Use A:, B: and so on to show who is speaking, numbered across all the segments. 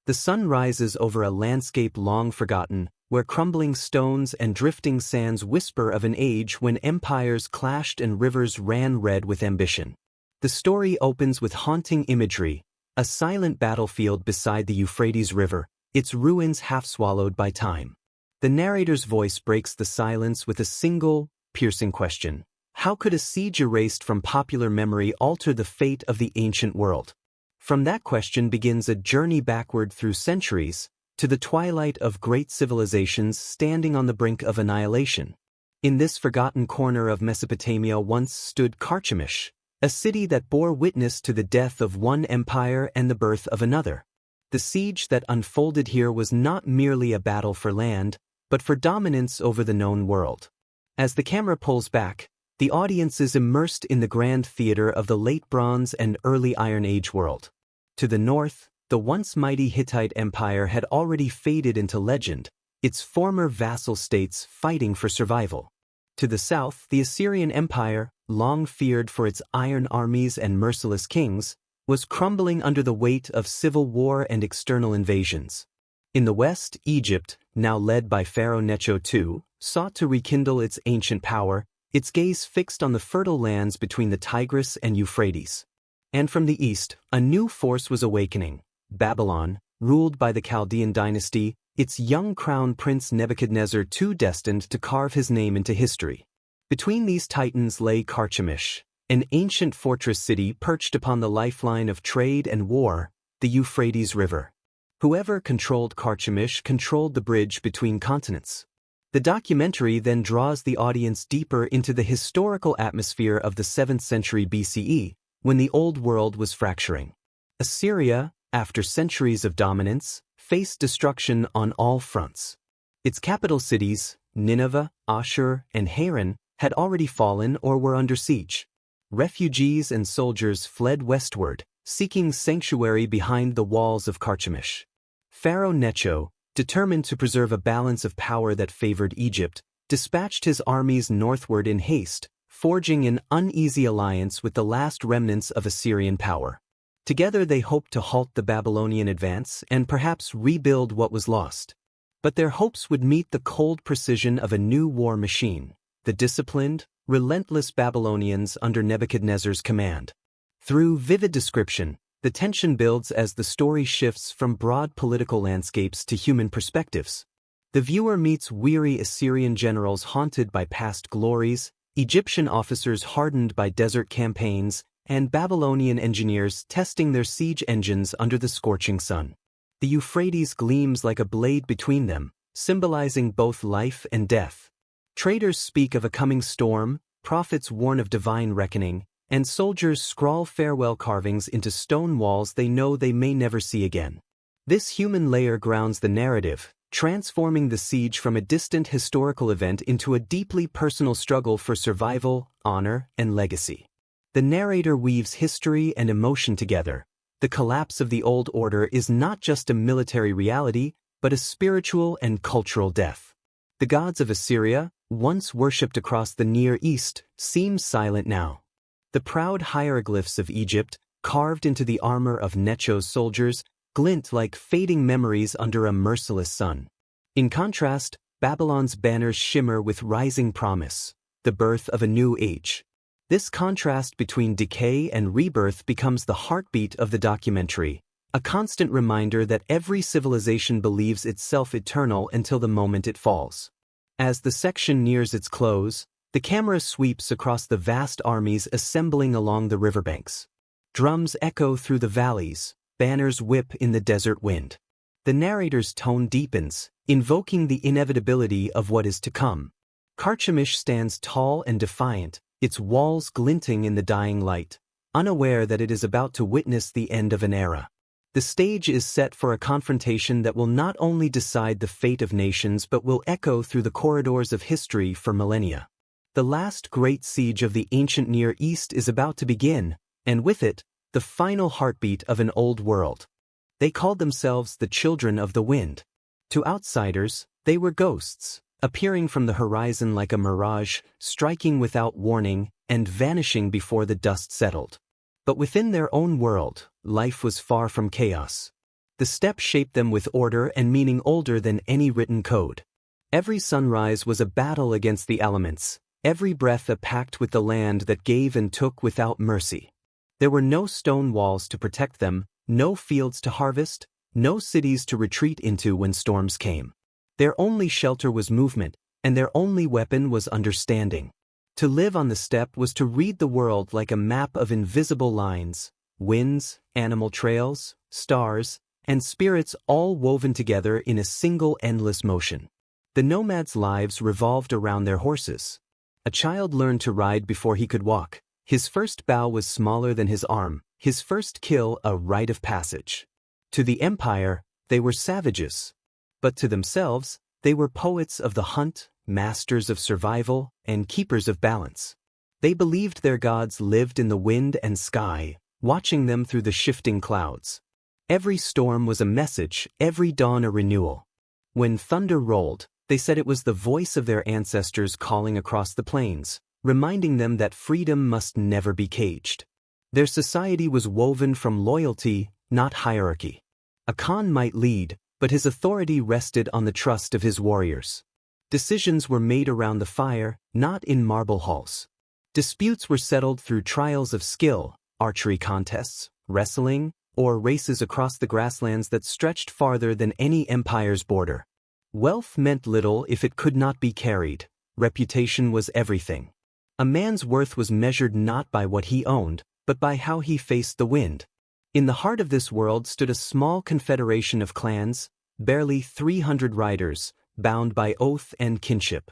A: The sun rises over a landscape long forgotten, where crumbling stones and drifting sands whisper of an age when empires clashed and rivers ran red with ambition. The story opens with haunting imagery, a silent battlefield beside the Euphrates River, its ruins half swallowed by time. The narrator's voice breaks the silence with a single, piercing question. How could a siege erased from popular memory alter the fate of the ancient world? From that question begins a journey backward through centuries, to the twilight of great civilizations standing on the brink of annihilation. In this forgotten corner of Mesopotamia once stood Carchemish, a city that bore witness to the death of one empire and the birth of another. The siege that unfolded here was not merely a battle for land, but for dominance over the known world. As the camera pulls back, the audience is immersed in the grand theater of the late Bronze and early Iron Age world. To the north, the once mighty Hittite Empire had already faded into legend, its former vassal states fighting for survival. To the south, the Assyrian Empire, long feared for its iron armies and merciless kings, was crumbling under the weight of civil war and external invasions. In the west, Egypt, now led by Pharaoh Necho II, sought to rekindle its ancient power, its gaze fixed on the fertile lands between the Tigris and Euphrates. And from the east, a new force was awakening. Babylon, ruled by the Chaldean dynasty, its young crown prince Nebuchadnezzar II destined to carve his name into history. Between these titans lay Carchemish, an ancient fortress city perched upon the lifeline of trade and war, the Euphrates River. Whoever controlled Carchemish controlled the bridge between continents. The documentary then draws the audience deeper into the historical atmosphere of the 7th century BCE, when the Old World was fracturing. Assyria, after centuries of dominance, faced destruction on all fronts. Its capital cities, Nineveh, Ashur, and Haran, had already fallen or were under siege. Refugees and soldiers fled westward, seeking sanctuary behind the walls of Carchemish. Pharaoh Necho, determined to preserve a balance of power that favored Egypt, dispatched his armies northward in haste, forging an uneasy alliance with the last remnants of Assyrian power. Together they hoped to halt the Babylonian advance and perhaps rebuild what was lost. But their hopes would meet the cold precision of a new war machine, the disciplined, relentless Babylonians under Nebuchadnezzar's command. Through vivid description, the tension builds as the story shifts from broad political landscapes to human perspectives. The viewer meets weary Assyrian generals haunted by past glories, Egyptian officers hardened by desert campaigns, and Babylonian engineers testing their siege engines under the scorching sun. The Euphrates gleams like a blade between them, symbolizing both life and death. Traders speak of a coming storm, prophets warn of divine reckoning, and soldiers scrawl farewell carvings into stone walls they know they may never see again. This human layer grounds the narrative, transforming the siege from a distant historical event into a deeply personal struggle for survival, honor, and legacy. The narrator weaves history and emotion together. The collapse of the old order is not just a military reality, but a spiritual and cultural death. The gods of Assyria, once worshipped across the Near East, seem silent now. The proud hieroglyphs of Egypt, carved into the armor of Necho's soldiers, glint like fading memories under a merciless sun. In contrast, Babylon's banners shimmer with rising promise, the birth of a new age. This contrast between decay and rebirth becomes the heartbeat of the documentary, a constant reminder that every civilization believes itself eternal until the moment it falls. As the section nears its close, the camera sweeps across the vast armies assembling along the riverbanks. Drums echo through the valleys, banners whip in the desert wind. The narrator's tone deepens, invoking the inevitability of what is to come. Carchemish stands tall and defiant, its walls glinting in the dying light, unaware that it is about to witness the end of an era. The stage is set for a confrontation that will not only decide the fate of nations but will echo through the corridors of history for millennia. The last great siege of the ancient Near East is about to begin, and with it, the final heartbeat of an old world. They called themselves the Children of the Wind. To outsiders, they were ghosts, appearing from the horizon like a mirage, striking without warning, and vanishing before the dust settled. But within their own world, life was far from chaos. The steppe shaped them with order and meaning older than any written code. Every sunrise was a battle against the elements, every breath a pact with the land that gave and took without mercy. There were no stone walls to protect them, no fields to harvest, no cities to retreat into when storms came. Their only shelter was movement, and their only weapon was understanding. To live on the steppe was to read the world like a map of invisible lines, winds, animal trails, stars, and spirits all woven together in a single endless motion. The nomads' lives revolved around their horses. A child learned to ride before he could walk. His first bow was smaller than his arm, his first kill a rite of passage. To the empire, they were savages. But to themselves, they were poets of the hunt, masters of survival, and keepers of balance. They believed their gods lived in the wind and sky, watching them through the shifting clouds. Every storm was a message, every dawn a renewal. When thunder rolled, they said it was the voice of their ancestors calling across the plains, reminding them that freedom must never be caged. Their society was woven from loyalty, not hierarchy. A Khan might lead, but his authority rested on the trust of his warriors. Decisions were made around the fire, not in marble halls. Disputes were settled through trials of skill, archery contests, wrestling, or races across the grasslands that stretched farther than any empire's border. Wealth meant little if it could not be carried. Reputation was everything. A man's worth was measured not by what he owned, but by how he faced the wind. In the heart of this world stood a small confederation of clans, barely 300 riders, bound by oath and kinship.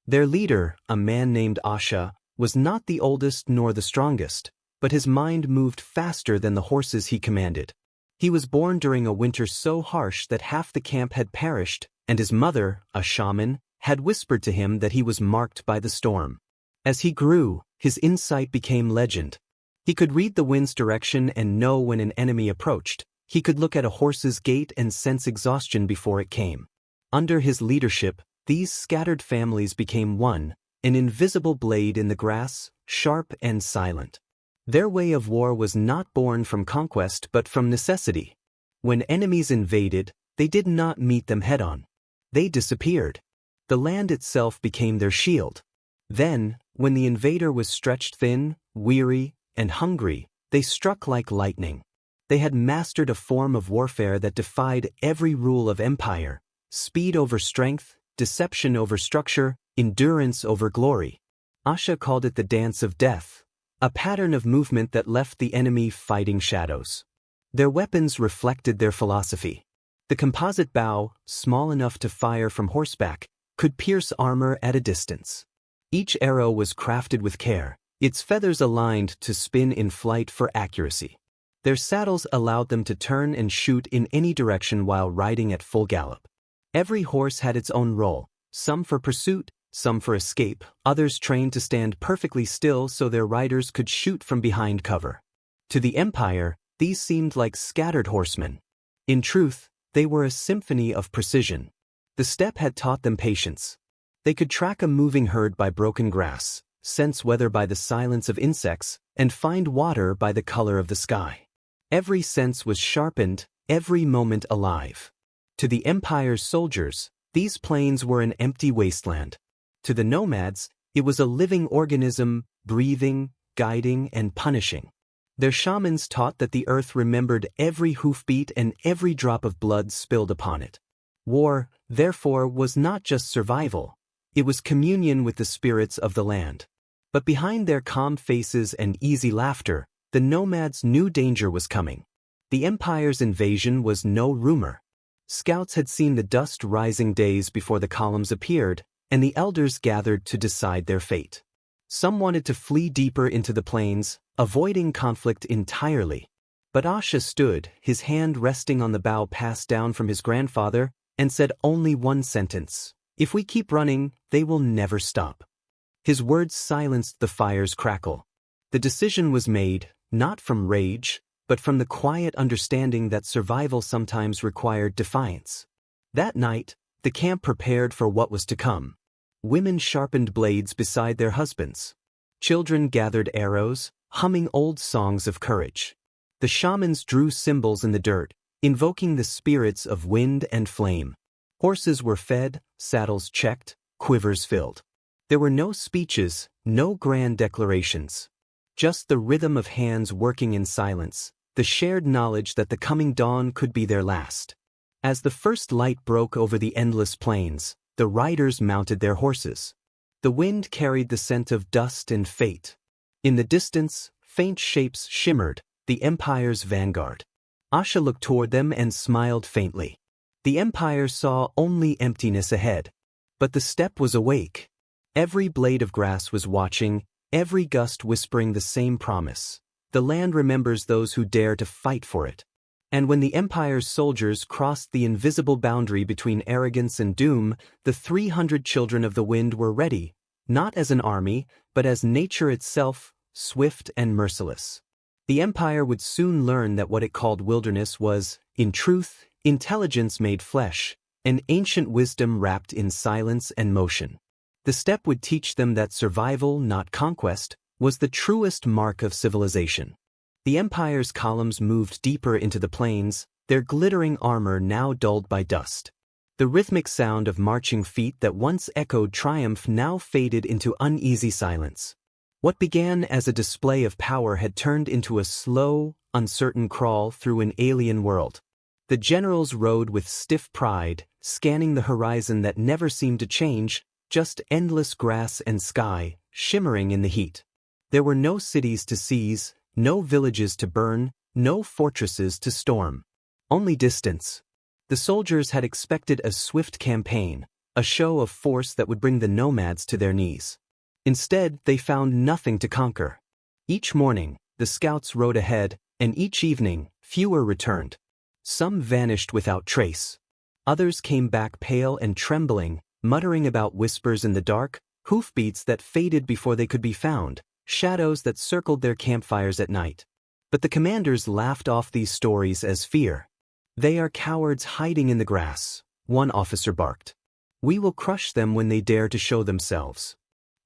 A: Their leader, a man named Asha, was not the oldest nor the strongest, but his mind moved faster than the horses he commanded. He was born during a winter so harsh that half the camp had perished, and his mother, a shaman, had whispered to him that he was marked by the storm. As he grew, his insight became legend. He could read the wind's direction and know when an enemy approached. He could look at a horse's gait and sense exhaustion before it came. Under his leadership, these scattered families became one, an invisible blade in the grass, sharp and silent. Their way of war was not born from conquest but from necessity. When enemies invaded, they did not meet them head-on. They disappeared. The land itself became their shield. Then, when the invader was stretched thin, weary, and hungry, they struck like lightning. They had mastered a form of warfare that defied every rule of empire: speed over strength, deception over structure, endurance over glory. Asha called it the dance of death, a pattern of movement that left the enemy fighting shadows. Their weapons reflected their philosophy. The composite bow, small enough to fire from horseback, could pierce armor at a distance. Each arrow was crafted with care, its feathers aligned to spin in flight for accuracy. Their saddles allowed them to turn and shoot in any direction while riding at full gallop. Every horse had its own role, some for pursuit, some for escape, others trained to stand perfectly still so their riders could shoot from behind cover. To the empire, these seemed like scattered horsemen. In truth, they were a symphony of precision. The steppe had taught them patience. They could track a moving herd by broken grass, sense weather by the silence of insects, and find water by the color of the sky. Every sense was sharpened, every moment alive. To the empire's soldiers, these plains were an empty wasteland. To the nomads, it was a living organism, breathing, guiding, and punishing. Their shamans taught that the earth remembered every hoofbeat and every drop of blood spilled upon it. War, therefore, was not just survival. It was communion with the spirits of the land. But behind their calm faces and easy laughter, the nomads knew danger was coming. The empire's invasion was no rumor. Scouts had seen the dust rising days before the columns appeared, and the elders gathered to decide their fate. Some wanted to flee deeper into the plains, avoiding conflict entirely. But Asha stood, his hand resting on the bow passed down from his grandfather, and said only one sentence: "If we keep running, they will never stop." His words silenced the fire's crackle. The decision was made, not from rage, but from the quiet understanding that survival sometimes required defiance. That night, the camp prepared for what was to come. Women sharpened blades beside their husbands. Children gathered arrows, humming old songs of courage. The shamans drew symbols in the dirt, invoking the spirits of wind and flame. Horses were fed, saddles checked, quivers filled. There were no speeches, no grand declarations. Just the rhythm of hands working in silence, the shared knowledge that the coming dawn could be their last. As the first light broke over the endless plains, the riders mounted their horses. The wind carried the scent of dust and fate. In the distance, faint shapes shimmered, the Empire's vanguard. Asha looked toward them and smiled faintly. The Empire saw only emptiness ahead. But the steppe was awake. Every blade of grass was watching, every gust whispering the same promise. The land remembers those who dare to fight for it. And when the Empire's soldiers crossed the invisible boundary between arrogance and doom, the 300 children of the wind were ready, not as an army, but as nature itself, swift and merciless. The Empire would soon learn that what it called wilderness was, in truth, intelligence made flesh, an ancient wisdom wrapped in silence and motion. The steppe would teach them that survival, not conquest, was the truest mark of civilization. The Empire's columns moved deeper into the plains, their glittering armor now dulled by dust. The rhythmic sound of marching feet that once echoed triumph now faded into uneasy silence. What began as a display of power had turned into a slow, uncertain crawl through an alien world. The generals rode with stiff pride, scanning the horizon that never seemed to change, just endless grass and sky, shimmering in the heat. There were no cities to seize, no villages to burn, no fortresses to storm. Only distance. The soldiers had expected a swift campaign, a show of force that would bring the nomads to their knees. Instead, they found nothing to conquer. Each morning, the scouts rode ahead, and each evening, fewer returned. Some vanished without trace. Others came back pale and trembling, muttering about whispers in the dark, hoofbeats that faded before they could be found, shadows that circled their campfires at night. But the commanders laughed off these stories as fear. "They are cowards hiding in the grass," one officer barked. "We will crush them when they dare to show themselves."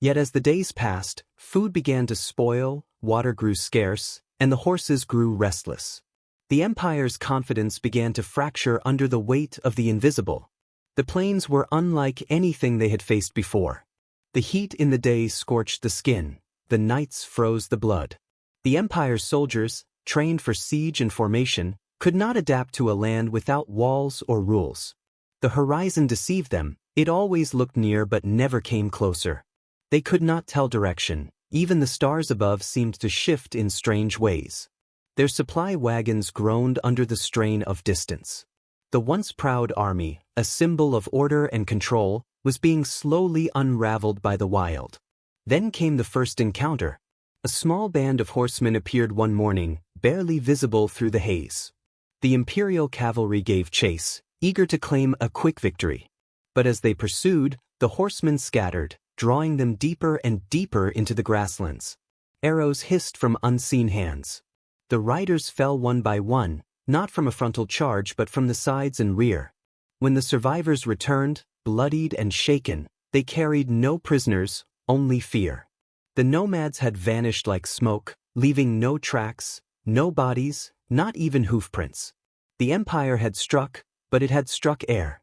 A: Yet as the days passed, food began to spoil, water grew scarce, and the horses grew restless. The Empire's confidence began to fracture under the weight of the invisible. The plains were unlike anything they had faced before. The heat in the day scorched the skin, the nights froze the blood. The Empire's soldiers, trained for siege and formation, could not adapt to a land without walls or rules. The horizon deceived them, it always looked near but never came closer. They could not tell direction, even the stars above seemed to shift in strange ways. Their supply wagons groaned under the strain of distance. The once proud army, a symbol of order and control, was being slowly unraveled by the wild. Then came the first encounter. A small band of horsemen appeared one morning, barely visible through the haze. The Imperial cavalry gave chase, eager to claim a quick victory. But as they pursued, the horsemen scattered, drawing them deeper and deeper into the grasslands. Arrows hissed from unseen hands. The riders fell one by one, not from a frontal charge but from the sides and rear. When the survivors returned, bloodied and shaken, they carried no prisoners, only fear. The nomads had vanished like smoke, leaving no tracks, no bodies, not even hoofprints. The Empire had struck, but it had struck air.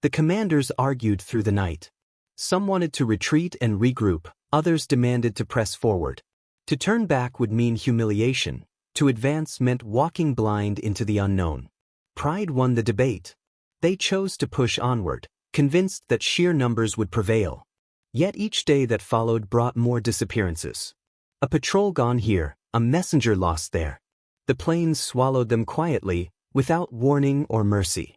A: The commanders argued through the night. Some wanted to retreat and regroup, others demanded to press forward. To turn back would mean humiliation. To advance meant walking blind into the unknown. Pride won the debate. They chose to push onward, convinced that sheer numbers would prevail. Yet each day that followed brought more disappearances. A patrol gone here, a messenger lost there. The plains swallowed them quietly, without warning or mercy.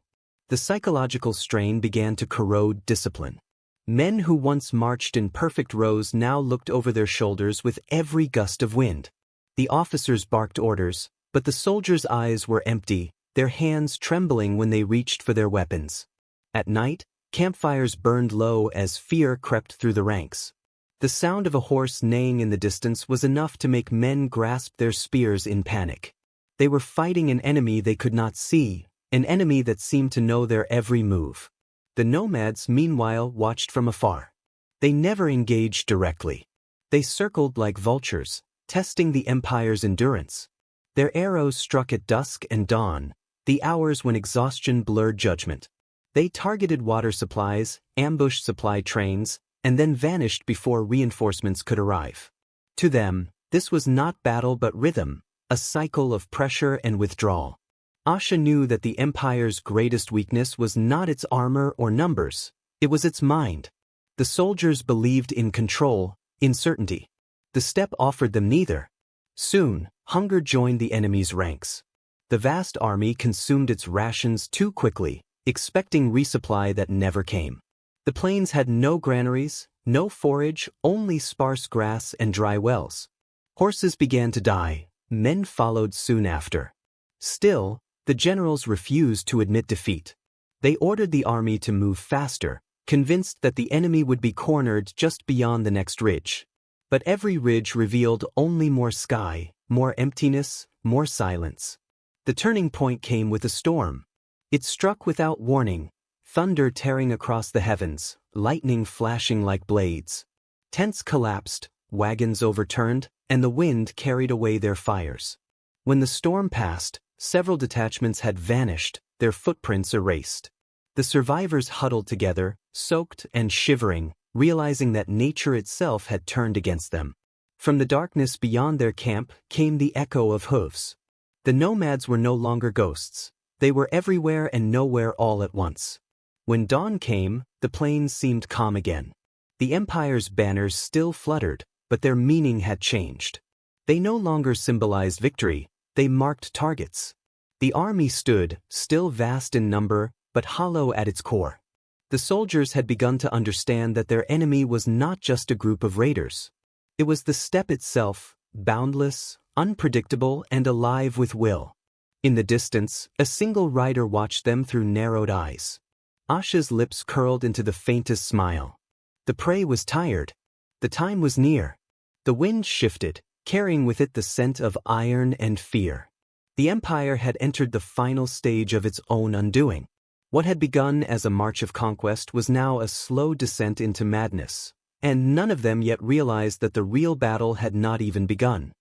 A: The psychological strain began to corrode discipline. Men who once marched in perfect rows now looked over their shoulders with every gust of wind. The officers barked orders, but the soldiers' eyes were empty, their hands trembling when they reached for their weapons. At night, campfires burned low as fear crept through the ranks. The sound of a horse neighing in the distance was enough to make men grasp their spears in panic. They were fighting an enemy they could not see, an enemy that seemed to know their every move. The nomads, meanwhile, watched from afar. They never engaged directly. They circled like vultures, testing the Empire's endurance. Their arrows struck at dusk and dawn, the hours when exhaustion blurred judgment. They targeted water supplies, ambushed supply trains, and then vanished before reinforcements could arrive. To them, this was not battle but rhythm, a cycle of pressure and withdrawal. Asha knew that the Empire's greatest weakness was not its armor or numbers, it was its mind. The soldiers believed in control, in certainty. The steppe offered them neither. Soon, hunger joined the enemy's ranks. The vast army consumed its rations too quickly, expecting resupply that never came. The plains had no granaries, no forage, only sparse grass and dry wells. Horses began to die, men followed soon after. Still, the generals refused to admit defeat. They ordered the army to move faster, convinced that the enemy would be cornered just beyond the next ridge. But every ridge revealed only more sky, more emptiness, more silence. The turning point came with a storm. It struck without warning, thunder tearing across the heavens, lightning flashing like blades. Tents collapsed, wagons overturned, and the wind carried away their fires. When the storm passed, several detachments had vanished, their footprints erased. The survivors huddled together, soaked and shivering, realizing that nature itself had turned against them. From the darkness beyond their camp came the echo of hooves. The nomads were no longer ghosts. They were everywhere and nowhere all at once. When dawn came, the plains seemed calm again. The Empire's banners still fluttered, but their meaning had changed. They no longer symbolized victory, they marked targets. The army stood, still vast in number, but hollow at its core. The soldiers had begun to understand that their enemy was not just a group of raiders. It was the steppe itself, boundless, unpredictable, and alive with will. In the distance, a single rider watched them through narrowed eyes. Asha's lips curled into the faintest smile. The prey was tired. The time was near. The wind shifted, carrying with it the scent of iron and fear. The Empire had entered the final stage of its own undoing. What had begun as a march of conquest was now a slow descent into madness, and none of them yet realized that the real battle had not even begun.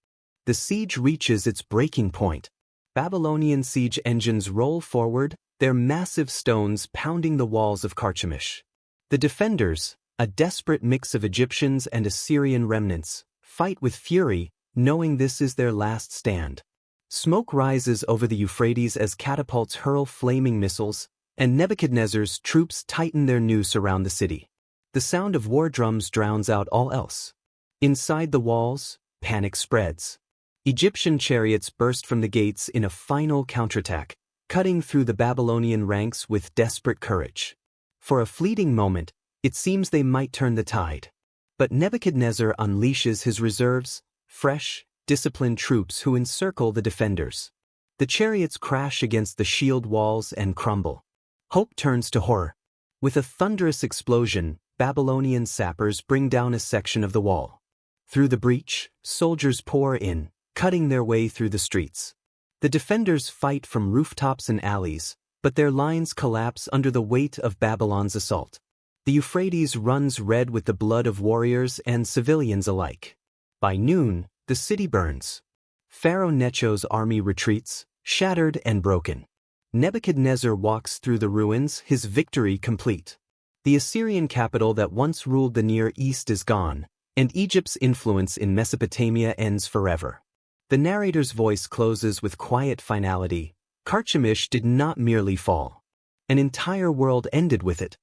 A: The siege reaches its breaking point. Babylonian siege engines roll forward, their massive stones pounding the walls of Carchemish. The defenders, a desperate mix of Egyptians and Assyrian remnants, fight with fury, knowing this is their last stand. Smoke rises over the Euphrates as catapults hurl flaming missiles, and Nebuchadnezzar's troops tighten their noose around the city. The sound of war drums drowns out all else. Inside the walls, panic spreads. Egyptian chariots burst from the gates in a final counterattack, cutting through the Babylonian ranks with desperate courage. For a fleeting moment, it seems they might turn the tide. But Nebuchadnezzar unleashes his reserves, fresh, disciplined troops who encircle the defenders. The chariots crash against the shield walls and crumble. Hope turns to horror. With a thunderous explosion, Babylonian sappers bring down a section of the wall. Through the breach, soldiers pour in, cutting their way through the streets. The defenders fight from rooftops and alleys, but their lines collapse under the weight of Babylon's assault. The Euphrates runs red with the blood of warriors and civilians alike. By noon, the city burns. Pharaoh Necho's army retreats, shattered and broken. Nebuchadnezzar walks through the ruins, his victory complete. The Assyrian capital that once ruled the Near East is gone, and Egypt's influence in Mesopotamia ends forever. The narrator's voice closes with quiet finality. Carchemish did not merely fall. An entire world ended with it.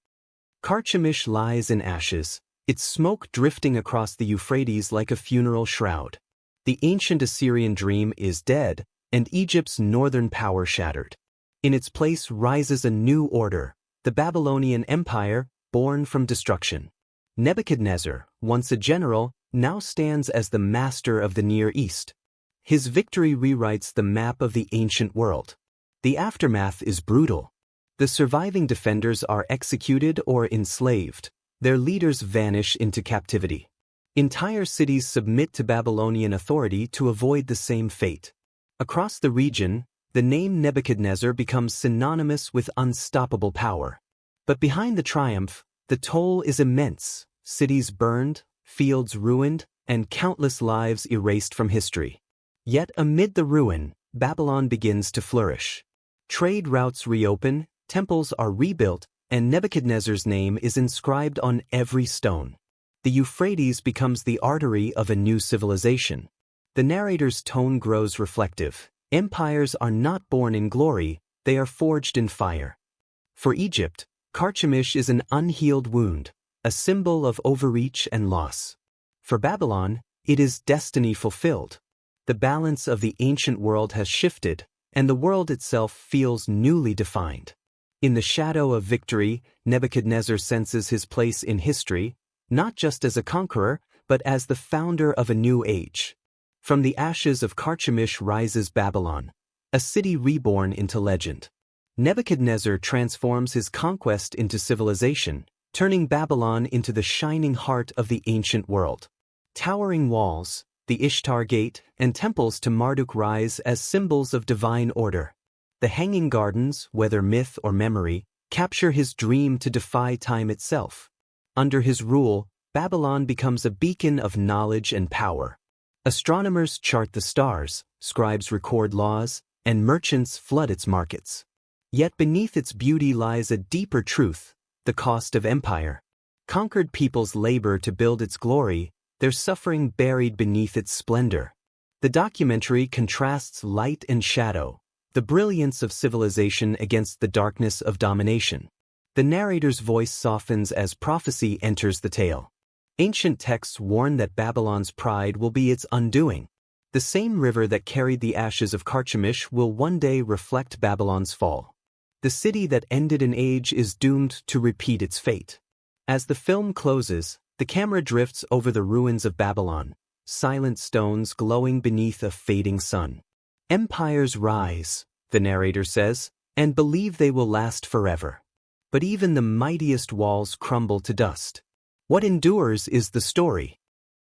A: Carchemish lies in ashes, its smoke drifting across the Euphrates like a funeral shroud. The ancient Assyrian dream is dead, and Egypt's northern power shattered. In its place rises a new order, the Babylonian Empire, born from destruction. Nebuchadnezzar, once a general, now stands as the master of the Near East. His victory rewrites the map of the ancient world. The aftermath is brutal. The surviving defenders are executed or enslaved. Their leaders vanish into captivity. Entire cities submit to Babylonian authority to avoid the same fate. Across the region, the name Nebuchadnezzar becomes synonymous with unstoppable power. But behind the triumph, the toll is immense: cities burned, fields ruined, and countless lives erased from history. Yet amid the ruin, Babylon begins to flourish. Trade routes reopen, temples are rebuilt, and Nebuchadnezzar's name is inscribed on every stone. The Euphrates becomes the artery of a new civilization. The narrator's tone grows reflective. Empires are not born in glory, they are forged in fire. For Egypt, Carchemish is an unhealed wound, a symbol of overreach and loss. For Babylon, it is destiny fulfilled. The balance of the ancient world has shifted, and the world itself feels newly defined. In the shadow of victory, Nebuchadnezzar senses his place in history, not just as a conqueror, but as the founder of a new age. From the ashes of Carchemish rises Babylon, a city reborn into legend. Nebuchadnezzar transforms his conquest into civilization, turning Babylon into the shining heart of the ancient world. Towering walls, the Ishtar Gate, and temples to Marduk rise as symbols of divine order. The Hanging Gardens, whether myth or memory, capture his dream to defy time itself. Under his rule, Babylon becomes a beacon of knowledge and power. Astronomers chart the stars, scribes record laws, and merchants flood its markets. Yet beneath its beauty lies a deeper truth, the cost of empire. Conquered peoples labor to build its glory, their suffering buried beneath its splendor. The documentary contrasts light and shadow, the brilliance of civilization against the darkness of domination. The narrator's voice softens as prophecy enters the tale. Ancient texts warn that Babylon's pride will be its undoing. The same river that carried the ashes of Carchemish will one day reflect Babylon's fall. The city that ended an age is doomed to repeat its fate. As the film closes, the camera drifts over the ruins of Babylon, silent stones glowing beneath a fading sun. Empires rise, the narrator says, and believe they will last forever. But even the mightiest walls crumble to dust. What endures is the story.